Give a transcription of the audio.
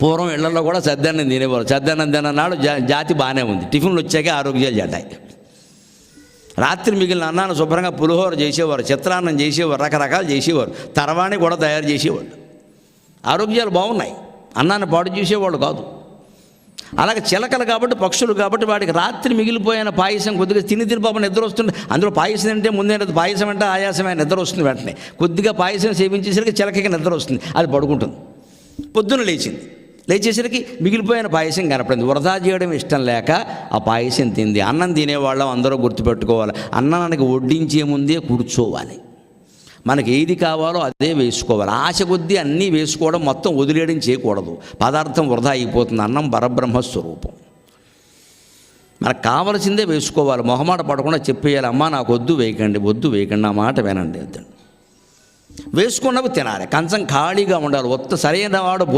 పూర్వం ఇళ్లలో కూడా సద్దన్నం తినేవారు. సద్దన్నం తినన్నాడు జాతి బాగానే ఉంది. టిఫిన్లు వచ్చాకే ఆరోగ్యాలు చెడ్డాయి. రాత్రి మిగిలిన అన్నాన్ని శుభ్రంగా పులిహోర చేసేవారు, చిత్రాన్నం చేసేవారు, రకరకాలు చేసేవారు, తర్వాణి కూడా తయారు చేసేవాళ్ళు. ఆరోగ్యాలు బాగున్నాయి, అన్నాన్ని పాడు చేసేవాళ్ళు కాదు. అలాగే చిలకలు కాబట్టి, పక్షులు కాబట్టి వాడికి రాత్రి మిగిలిపోయిన పాయసం కొద్దిగా తిని పాపం నిద్ర వస్తుంది. అందులో పాయసం అంటే ముందే పాయసం అంటే ఆయాసమైన నిద్ర వస్తుంది. వెంటనే కొద్దిగా పాయసం సేవించేసరికి చిలకకి నిద్ర వస్తుంది, అది పడుకుంటుంది. పొద్దున లేచేసరికి మిగిలిపోయిన పాయసం కనపడింది. వృధా చేయడం ఇష్టం లేక ఆ పాయసం తింది. అన్నం తినేవాళ్ళం అందరూ గుర్తుపెట్టుకోవాలి, అన్నానికి వడ్డించే ముందే కూర్చోవాలి. మనకి ఏది కావాలో అదే వేసుకోవాలి. ఆశ కొద్దీ అన్నీ వేసుకోవడం, మొత్తం వదిలేయడం చేయకూడదు. పదార్థం వృధా అయిపోతుంది. అన్నం పరబ్రహ్మస్వరూపం. మనకు కావలసిందే వేసుకోవాలి. మొహమాట పడకుండా చెప్పేయాలి, అమ్మ నాకు వద్దు వేయకండి, నా మాట వినండి. వేసుకున్నవి తినాలి. కంచం ఖాళీగా ఉండాలి. సరైన వాడు